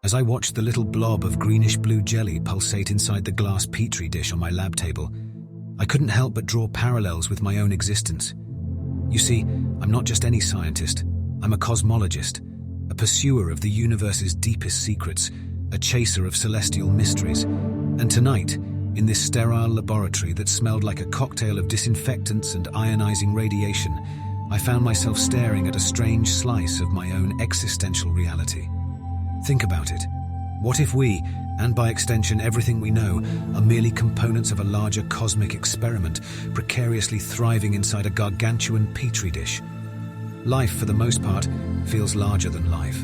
As I watched the little blob of greenish-blue jelly pulsate inside the glass Petri dish on my lab table, I couldn't help but draw parallels with my own existence. You see, I'm not just any scientist. I'm a cosmologist, a pursuer of the universe's deepest secrets, a chaser of celestial mysteries. And tonight, in this sterile laboratory that smelled like a cocktail of disinfectants and ionizing radiation, I found myself staring at a strange slice of my own existential reality. Think about it. What if we, and by extension everything we know, are merely components of a larger cosmic experiment, precariously thriving inside a gargantuan Petri dish? Life, for the most part, feels larger than life.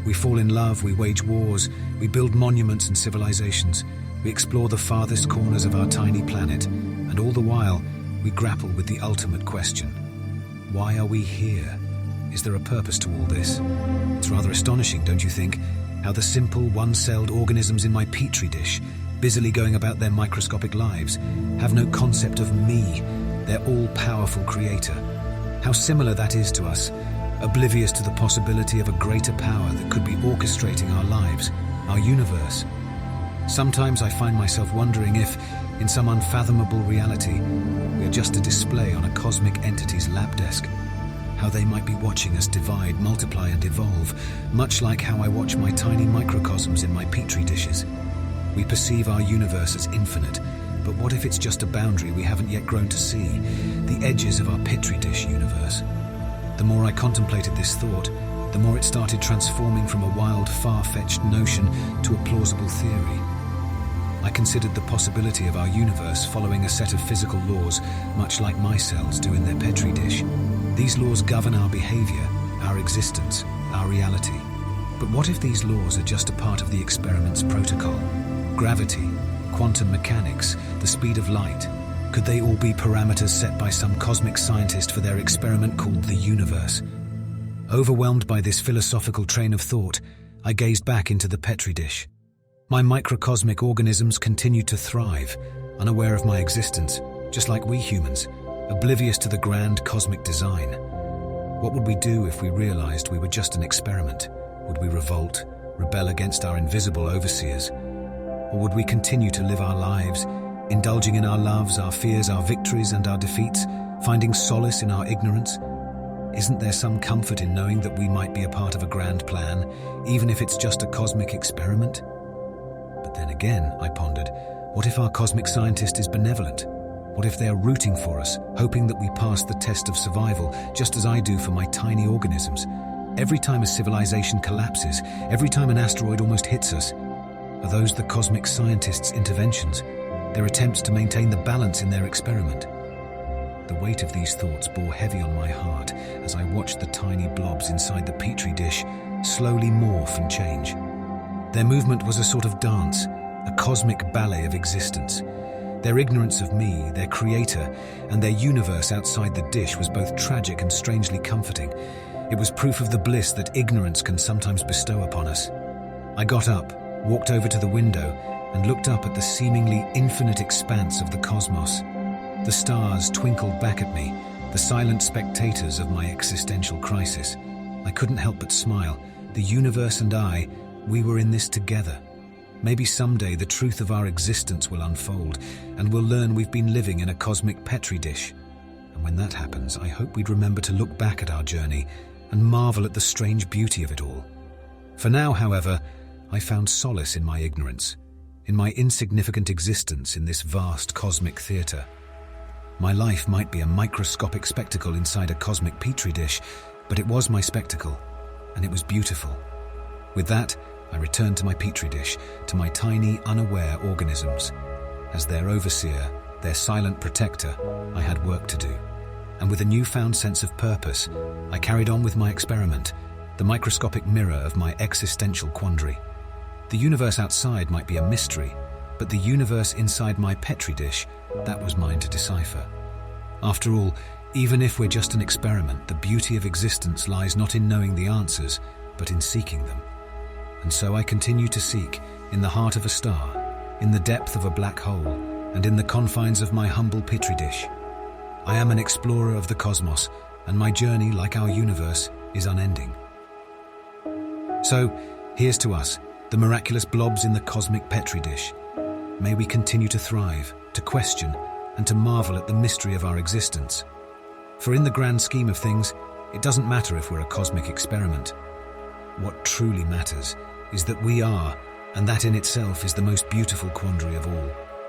We fall in love, we wage wars, we build monuments and civilizations, we explore the farthest corners of our tiny planet, and all the while, we grapple with the ultimate question. Why are we here? Is there a purpose to all this? It's rather astonishing, don't you think, how the simple, one-celled organisms in my Petri dish, busily going about their microscopic lives, have no concept of me, their all-powerful creator. How similar that is to us, oblivious to the possibility of a greater power that could be orchestrating our lives, our universe. Sometimes I find myself wondering if, in some unfathomable reality, we are just a display on a cosmic entity's lab desk. How they might be watching us divide, multiply and evolve, much like how I watch my tiny microcosms in my Petri dishes. We perceive our universe as infinite, but what if it's just a boundary we haven't yet grown to see, the edges of our Petri dish universe? The more I contemplated this thought, the more it started transforming from a wild, far-fetched notion to a plausible theory. I considered the possibility of our universe following a set of physical laws, much like my cells do in their Petri dish. These laws govern our behavior, our existence, our reality. But what if these laws are just a part of the experiment's protocol? Gravity, quantum mechanics, the speed of light. Could they all be parameters set by some cosmic scientist for their experiment called the universe? Overwhelmed by this philosophical train of thought, I gazed back into the Petri dish. My microcosmic organisms continued to thrive, unaware of my existence, just like we humans, oblivious to the grand cosmic design. What would we do if we realized we were just an experiment? Would we revolt, rebel against our invisible overseers? Or would we continue to live our lives, indulging in our loves, our fears, our victories and our defeats, finding solace in our ignorance? Isn't there some comfort in knowing that we might be a part of a grand plan, even if it's just a cosmic experiment? But then again, I pondered, what if our cosmic scientist is benevolent? What if they are rooting for us, hoping that we pass the test of survival, just as I do for my tiny organisms? Every time a civilization collapses, every time an asteroid almost hits us, are those the cosmic scientists' interventions, their attempts to maintain the balance in their experiment? The weight of these thoughts bore heavy on my heart as I watched the tiny blobs inside the Petri dish slowly morph and change. Their movement was a sort of dance, a cosmic ballet of existence. Their ignorance of me, their creator, and their universe outside the dish was both tragic and strangely comforting. It was proof of the bliss that ignorance can sometimes bestow upon us. I got up, walked over to the window, and looked up at the seemingly infinite expanse of the cosmos. The stars twinkled back at me, the silent spectators of my existential crisis. I couldn't help but smile. The universe and I, we were in this together. Maybe someday the truth of our existence will unfold, and we'll learn we've been living in a cosmic Petri dish. And when that happens, I hope we'd remember to look back at our journey and marvel at the strange beauty of it all. For now, however, I found solace in my ignorance, in my insignificant existence in this vast cosmic theater. My life might be a microscopic spectacle inside a cosmic Petri dish, but it was my spectacle, and it was beautiful. With that, I returned to my Petri dish, to my tiny, unaware organisms. As their overseer, their silent protector, I had work to do. And with a newfound sense of purpose, I carried on with my experiment, the microscopic mirror of my existential quandary. The universe outside might be a mystery, but the universe inside my Petri dish, that was mine to decipher. After all, even if we're just an experiment, the beauty of existence lies not in knowing the answers, but in seeking them. And so I continue to seek, in the heart of a star, in the depth of a black hole, and in the confines of my humble Petri dish. I am an explorer of the cosmos, and my journey, like our universe, is unending. So, here's to us, the miraculous blobs in the cosmic Petri dish. May we continue to thrive, to question, and to marvel at the mystery of our existence. For in the grand scheme of things, it doesn't matter if we're a cosmic experiment. What truly matters is that we are, and that in itself is the most beautiful quandary of all.